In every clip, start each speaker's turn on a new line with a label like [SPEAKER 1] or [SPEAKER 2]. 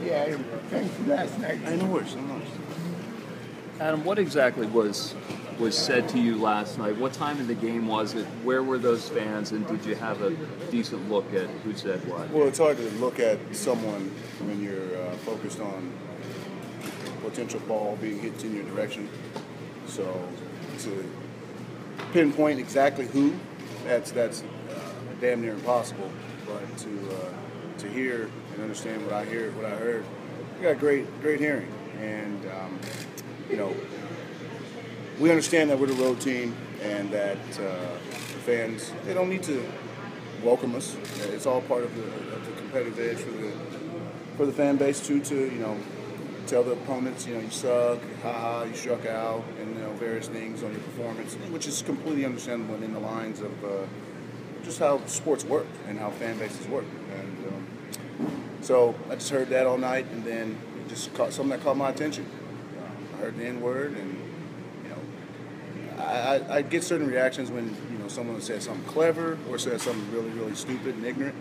[SPEAKER 1] Yeah, thanks last night.
[SPEAKER 2] I know worse.
[SPEAKER 3] Adam, what exactly was said to you last night? What time of the game was it? Where were those fans? And did you have a decent look at who said what?
[SPEAKER 2] Well, it's hard to look at someone when you're focused on potential ball being hit in your direction. So to pinpoint exactly who, that's damn near impossible. But to hear and understand what I heard, I got great hearing, and we understand that we're the road team and that the fans, they don't need to welcome us. It's all part of the competitive edge for the fan base to tell the opponents, you suck, you struck out, and various things on your performance, which is completely understandable in the lines of just how sports work and how fan bases work. And so I just heard that all night, and then it just something that caught my attention. I heard the N-word, and I get certain reactions when someone says something clever or says something really, really stupid and ignorant.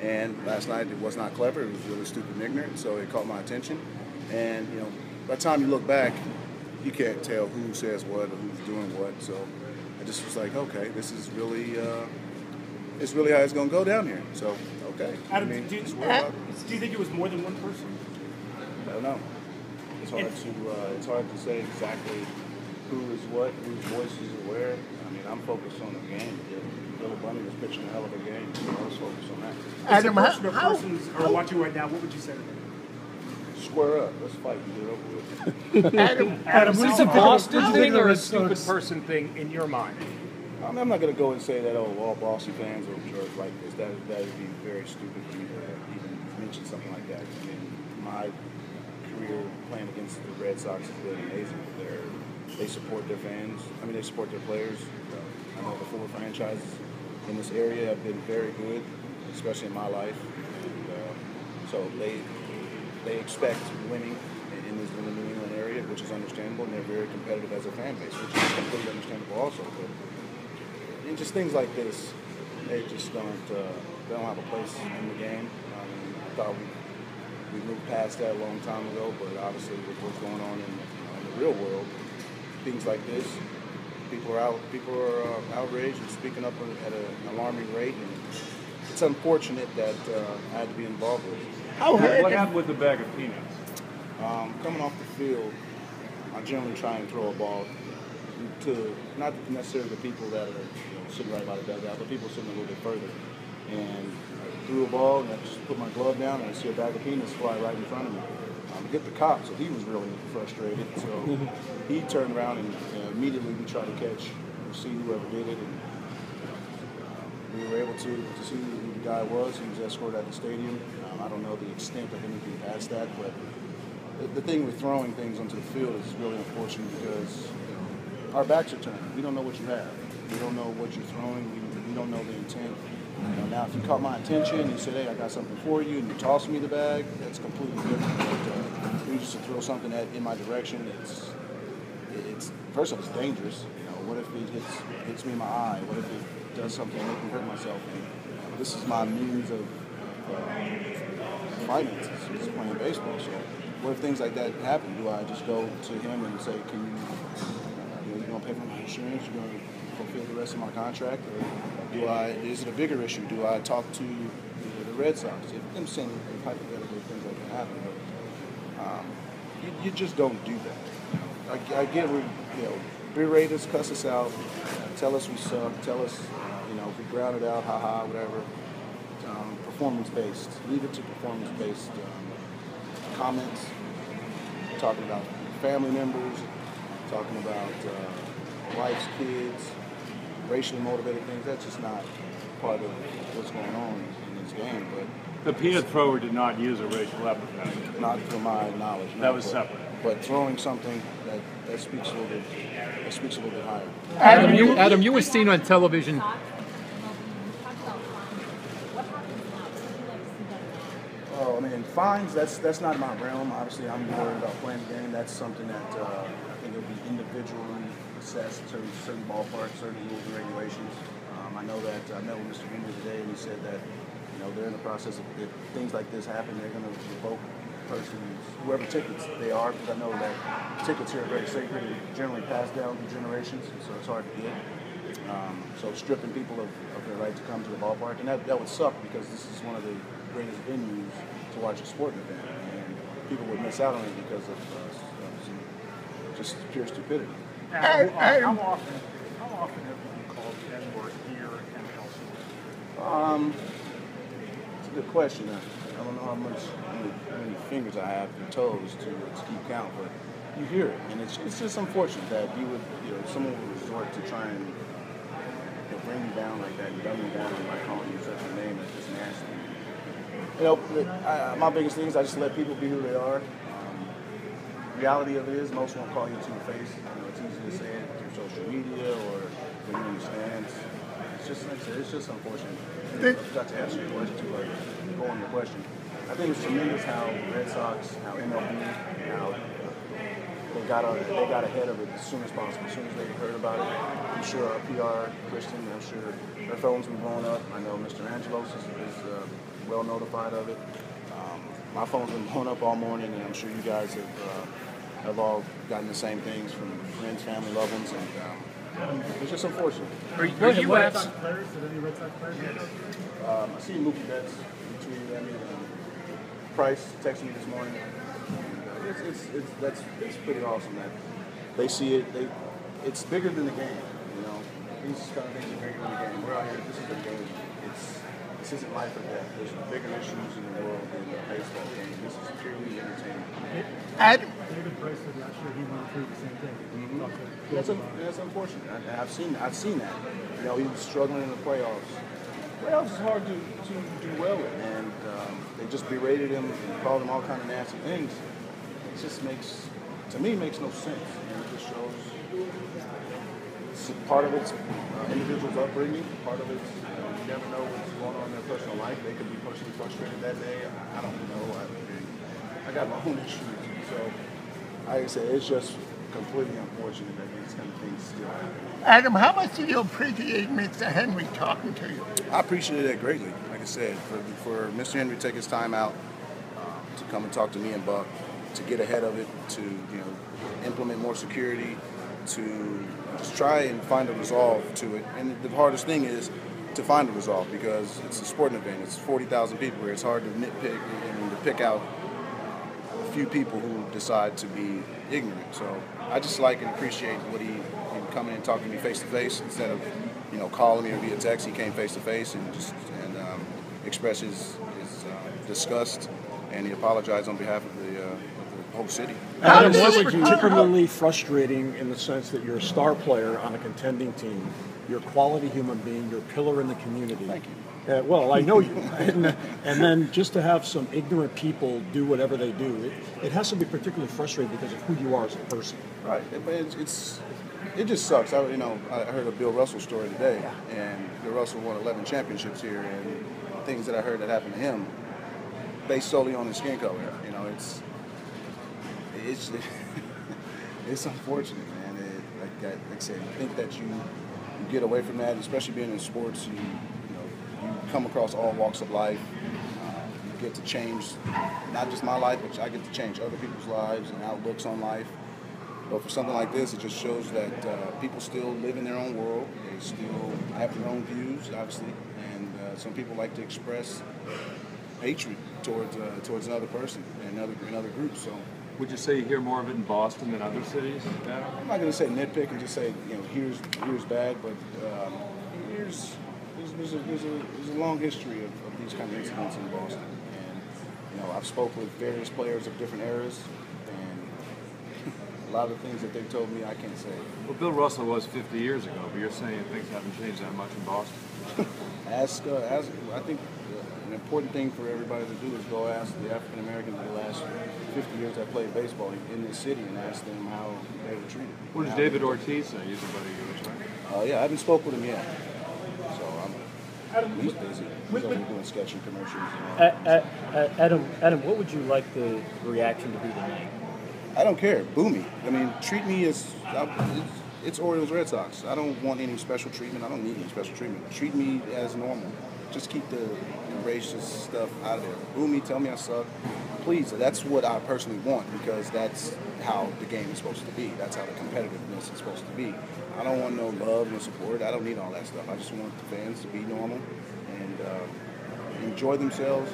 [SPEAKER 2] And last night it was not clever; it was really stupid and ignorant. So it caught my attention. And by the time you look back, you can't tell who says what or who's doing what. So I just was like, okay, this is really, it's really how it's going to go down here. So okay.
[SPEAKER 4] Adam, do you think it was more than one person?
[SPEAKER 2] I don't know. It's hard to say exactly who is what, whose voices are where. I mean, I'm focused on the game. Little Bunny was pitching a hell of a game. I was focused on that.
[SPEAKER 4] Adam, how persons are watching right now, what would you say to them?
[SPEAKER 2] Square up. Let's fight and get it over with.
[SPEAKER 4] Adam,
[SPEAKER 3] Is this a Boston thing or a stupid person thing in your mind?
[SPEAKER 2] I'm not going to go and say that, all Boston fans are like this. That would be very stupid for me to even mention something like that. I mean, my career playing against the Red Sox has been amazing. They support their fans. I mean, they support their players. I know the four franchises in this area have been very good, especially in my life. And, so they expect winning in the New England area, which is understandable, and they're very competitive as a fan base, which is completely understandable also. But and just things like this, they just don't have a place in the game. I thought we moved past that a long time ago, but obviously with what's going on in the real world, things like this, people are outraged and speaking up at an alarming rate, and it's unfortunate that I had to be involved with it.
[SPEAKER 5] What happened with the bag of peanuts?
[SPEAKER 2] Coming off the field, I generally try and throw a ball to not necessarily the people that are sitting right by the dugout, but people sitting a little bit further. And I threw a ball, and I just put my glove down, and I see a bag of peanuts fly right in front of me. Hit the cop, so he was really frustrated. So he turned around and immediately we tried to catch or see whoever did it, and we were able to see who the guy was. He was escorted at the stadium. I don't know the extent of anything past that, but the thing with throwing things onto the field is really unfortunate because our backs are turned. We don't know what you have. We don't know what you're throwing. We don't know the intent. Now, if you caught my attention and you said, hey, I got something for you, and you tossed me the bag, that's completely different. But you just to throw something in my direction, it's first of all, it's dangerous. What if it hits me in my eye? What if it does something to make me hurt myself? And this is my means of finances, just playing baseball. So what if things like that happen? Do I just go to him and say, can you going to pay for my insurance? You're going to fulfill the rest of my contract? Or is it a bigger issue? Do I talk to the Red Sox? I'm saying hypothetically things like that happen, but you just don't do that. I get where, berate us, cuss us out, tell us we suck, tell us, if we ground it out, haha, whatever. Performance-based. Leave it to performance-based comments. Talking about family members, talking about wives, kids, racially motivated things. That's just not part of what's going on in this game. But
[SPEAKER 5] the peanut thrower did not use a racial epithet.
[SPEAKER 2] Not to my knowledge.
[SPEAKER 5] That was separate.
[SPEAKER 2] But throwing something that speaks a little bit higher.
[SPEAKER 6] Adam, you were seen on television.
[SPEAKER 2] Oh, I mean, fines. That's not my realm. Obviously, I'm worried about playing the game. That's something that I think it'll be individually assess certain ballparks, certain rules and regulations. I know that I met with Mr. Henry today, and he said that they're in the process of, if things like this happen, they're going to revoke whoever tickets they are, because I know that tickets here are very sacred and generally passed down through generations, so it's hard to get. So stripping people of their right to come to the ballpark, and that would suck, because this is one of the greatest venues to watch a sporting event, and people would miss out on it because of some just pure stupidity.
[SPEAKER 4] How often have you called N-word here and elsewhere?
[SPEAKER 2] It's a good question. I don't know how many fingers I have and toes to keep count, but you hear it, and it's just unfortunate that someone would resort to try and bring you down like that and dumb you down by calling you such a name that's just nasty. My biggest thing is I just let people be who they are. Reality of it is, most won't call you to your face. It's easy to say it through social media or when you're in the stands. It's just, like I said, it's just unfortunate. I forgot to answer your question too, go on your question. I think it's tremendous how Red Sox, how MLB, how they got ahead of it as soon as possible. As soon as they heard about it, I'm sure our PR, Kristen, I'm sure their phones were blowing up. I know Mr. Angelos is well notified of it. My phone's been blown up all morning, and I'm sure you guys have all gotten the same things from friends, family, loved ones, and it's just unfortunate.
[SPEAKER 3] Are you
[SPEAKER 4] Did any Red Sox players
[SPEAKER 2] I see Mookie Betts tweeted at me. Price texted me this morning. It's pretty awesome that they see it. It's bigger than the game. These kind of things are bigger than the game. We're out here. This is the game. This isn't life or death. There's bigger issues in the world than a baseball game. This is purely entertainment.
[SPEAKER 4] David Price said last year he went through the same thing.
[SPEAKER 2] That's unfortunate. I've seen that. He was struggling in the playoffs. Playoffs is hard to do well in, and they just berated him and called him all kind of nasty things. It just makes no sense. And it just shows part of it's individual's upbringing, part of it's you never know what's going on in their personal life. They could be personally frustrated that day. I don't know. I got my own issues, so like I said, it's just completely unfortunate that these kind of things still happen.
[SPEAKER 1] Adam, how much do you appreciate Mr. Henry talking to you?
[SPEAKER 2] I appreciate that greatly. Like I said, for Mr. Henry to take his time out to come and talk to me and Buck, to get ahead of it, to implement more security, to just try and find a resolve to it. And the hardest thing is to find a resolve, because it's a sporting event. It's 40,000 people here. It's hard to nitpick and to pick out a few people who decide to be ignorant. So I just like and appreciate what he coming and talking to me face to face instead of calling me or via text. He came face to face and expressed his disgust, and he apologized on behalf of the whole city.
[SPEAKER 7] Adam, what was particularly frustrating in the sense that you're a star player on a contending team, you're a quality human being, you're a pillar in the community.
[SPEAKER 2] Thank you.
[SPEAKER 7] Well, I know you. And then just to have some ignorant people do whatever they do, it has to be particularly frustrating because of who you are as a person.
[SPEAKER 2] Right. It just sucks. I heard a Bill Russell story today, and Bill Russell won 11 championships here, and things that I heard that happened to him based solely on his skin color. It's unfortunate, man. Like I said, I think that you get away from that, especially being in sports. You come across all walks of life. You get to change not just my life, but I get to change other people's lives and outlooks on life. But for something like this, it just shows that people still live in their own world. They still have their own views, obviously, and some people like to express hatred towards another person and another group. So.
[SPEAKER 3] Would you say you hear more of it in Boston than other cities?
[SPEAKER 2] I'm not going to say nitpick and just say here's bad, but there's a long history of these kind of incidents in Boston, and I've spoke with various players of different eras, and a lot of the things that they've told me I can't say.
[SPEAKER 3] Well, Bill Russell was 50 years ago, but you're saying things haven't changed that much in Boston.
[SPEAKER 2] Ask. I think an important thing for everybody to do is go ask the African Americans of the last 50 years I played baseball in this city and ask them how they were treated.
[SPEAKER 3] What does David Ortiz say? He's a buddy of yours, right?
[SPEAKER 2] Yeah, I haven't spoke with him yet. So he's busy. He's over doing sketching commercials.
[SPEAKER 8] Adam, what would you like the reaction to be tonight?
[SPEAKER 2] I don't care. Boo me. Treat me as it's Orioles Red Sox. I don't want any special treatment. I don't need any special treatment. Treat me as normal. Just keep the racist stuff out of there. Boo me, tell me I suck. Please, that's what I personally want, because that's how the game is supposed to be. That's how the competitiveness is supposed to be. I don't want no love, no support. I don't need all that stuff. I just want the fans to be normal and enjoy themselves.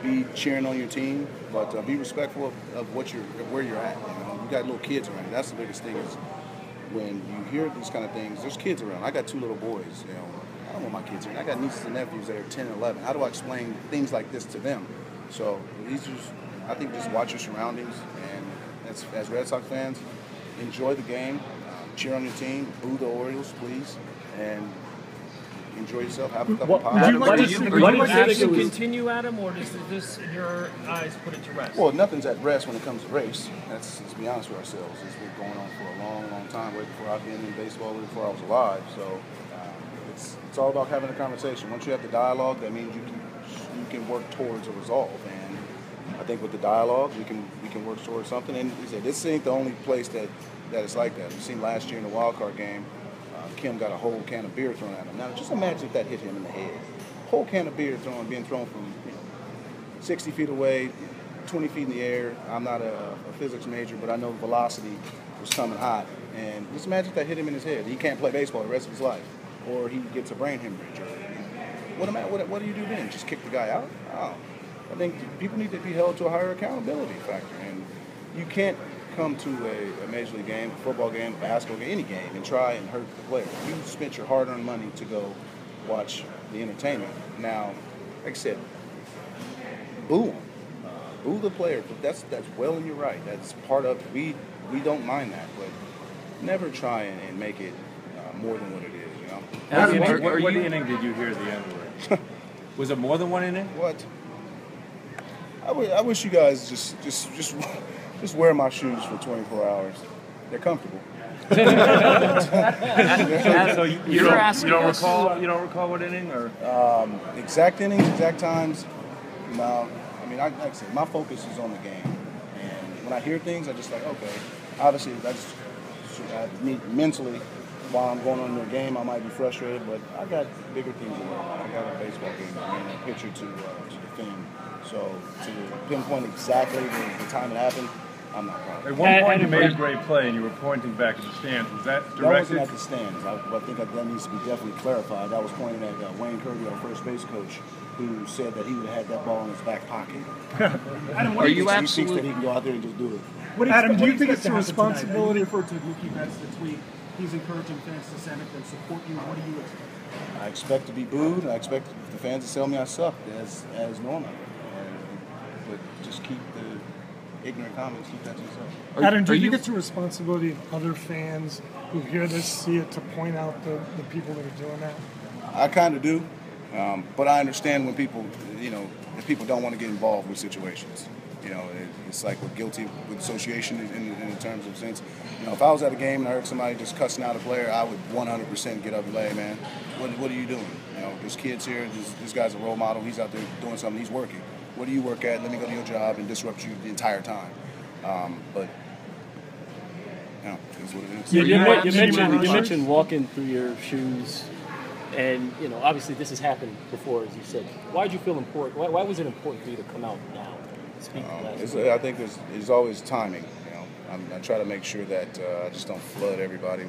[SPEAKER 2] Be cheering on your team, but be respectful of where you're at. You got little kids around. That's the biggest thing is when you hear these kind of things. There's kids around. I got 2 little boys. I don't want my kids here. I got nieces and nephews that are 10 and 11. How do I explain things like this to them? So I think just watch your surroundings, and as Red Sox fans, enjoy the game, cheer on your team, boo the Orioles, please, and enjoy yourself. Have a couple of pops.
[SPEAKER 8] Why do you think it was
[SPEAKER 9] continue, Adam, or does this, in your eyes, put it to rest?
[SPEAKER 2] Well, nothing's at rest when it comes to race. Let's be honest with ourselves. It's been going on for a long, long time, way before I've been in baseball, way before I was alive. So it's all about having a conversation. Once you have the dialogue, that means you can work towards a resolve. And I think with the dialogue, we can work towards something. And this ain't the only place that it's like that. We've seen last year in the wild card game, Kim got a whole can of beer thrown at him. Now, just imagine if that hit him in the head. A whole can of beer being thrown from 60 feet away, 20 feet in the air. I'm not a physics major, but I know velocity was coming hot. And just imagine if that hit him in his head. He can't play baseball the rest of his life. Or he gets a brain hemorrhage. What do you do then? Just kick the guy out? Oh. I think people need to be held to a higher accountability factor. And you can't come to a major league game, a football game, a basketball game, any game, and try and hurt the player. You spent your hard-earned money to go watch the entertainment. Now, like I said, boo him. Boo the player. But that's well in your right. That's part of it. We don't mind that, but never try and make it more than what it is.
[SPEAKER 5] What inning did you hear the N-word? Was it more than one inning?
[SPEAKER 2] What? I wish you guys just wear my shoes for 24 hours. They're comfortable.
[SPEAKER 3] So you don't
[SPEAKER 5] recall what inning or
[SPEAKER 2] exact innings, exact times. No, I mean, like I said, my focus is on the game, and when I hear things, I just like, okay. Obviously, I need mentally. While I'm going on the game, I might be frustrated, but I got bigger things to worry about. I got a baseball game, a pitcher to defend. So to pinpoint exactly the time it happened, I'm not proud.
[SPEAKER 5] At one point, you made a great play, and you were pointing back at the stands. Was that directed?
[SPEAKER 2] That wasn't at the stands. I think that needs to be definitely clarified. That was pointed at Wayne Kirby, our first base coach, who said that he would have had that ball in his back pocket.
[SPEAKER 4] Adam,
[SPEAKER 3] Are you
[SPEAKER 2] He
[SPEAKER 3] absolutely?
[SPEAKER 2] thinks that he can go out there and just do it.
[SPEAKER 4] Adam, do you think it's a responsibility? You referred to Mookie Betts the tweet. He's encouraging fans to send it and support you. What do you expect?
[SPEAKER 2] I expect to be booed. I expect the fans to tell me I suck as normal. But just keep the ignorant comments, keep that to yourself.
[SPEAKER 10] Adam, do you think it's a responsibility of other fans who hear this, see it, to point out the people that are doing that?
[SPEAKER 2] I kind of do. But I understand when people, if people don't want to get involved with situations. It's like with guilty with association in the terms of sense. If I was at a game and I heard somebody just cussing out a player, I would 100% get up and say, man, what are you doing? There's kids here. This guy's a role model. He's out there doing something. He's working. What do you work at? Let me go to your job and disrupt you the entire time. But it's what it is.
[SPEAKER 8] You mentioned walking through your shoes, and obviously this has happened before, as you said. Why did you feel important? Why was it important for you to come out now?
[SPEAKER 2] I think there's always timing. I try to make sure that I just don't flood everybody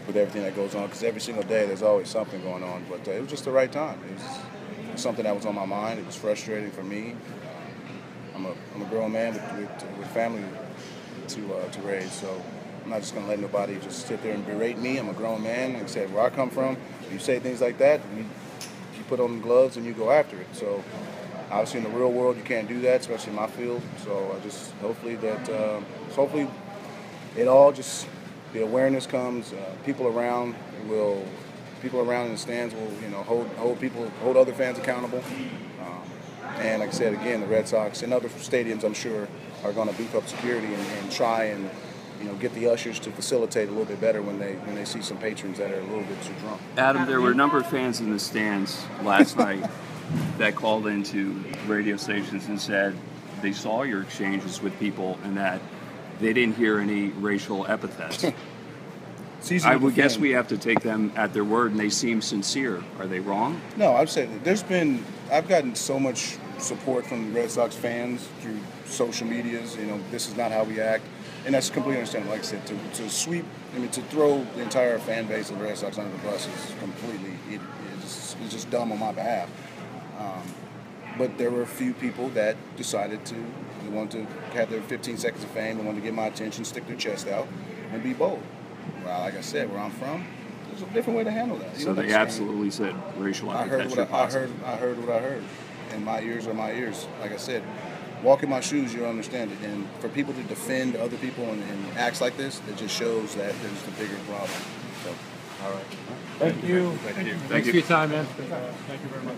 [SPEAKER 2] with everything that goes on, because every single day there's always something going on. But it was just the right time. It was something that was on my mind. It was frustrating for me. I'm a grown man with family to raise, so I'm not just going to let nobody just sit there and berate me. I'm a grown man. Like I said, where I come from, you say things like that, you put on the gloves and you go after it. So. Obviously, in the real world, you can't do that, especially in my field. So I just hopefully it all just the awareness comes. People around in the stands will hold other fans accountable. And like I said again, the Red Sox and other stadiums, I'm sure, are going to beef up security and try and get the ushers to facilitate a little bit better when they see some patrons that are a little bit too drunk.
[SPEAKER 3] Adam, there were a number of fans in the stands last night that called into radio stations and said they saw your exchanges with people and that they didn't hear any racial epithets.
[SPEAKER 2] It's easy
[SPEAKER 3] I
[SPEAKER 2] to
[SPEAKER 3] would guess
[SPEAKER 2] defend.
[SPEAKER 3] we have to take them at their word, and they seem sincere. Are they wrong?
[SPEAKER 2] No, I'd say that I've gotten so much support from Red Sox fans through social medias. This is not how we act, and that's completely understandable. Like I said, to throw the entire fan base of the Red Sox under the bus is completely, it's just dumb on my behalf. But there were a few people that decided to want to have their 15 seconds of fame, and wanted to get my attention, stick their chest out, and be bold. Well, like I said, where I'm from, there's a different way to handle that.
[SPEAKER 3] So they absolutely said racial epithets are possible.
[SPEAKER 2] I heard what I heard, and my ears are my ears. Like I said, walk in my shoes, you'll understand it. And for people to defend other people and acts like this, it just shows that there's the bigger problem. So, all right.
[SPEAKER 6] Thank you.
[SPEAKER 3] Thank you.
[SPEAKER 6] Thanks for your time, man. Thank you very much.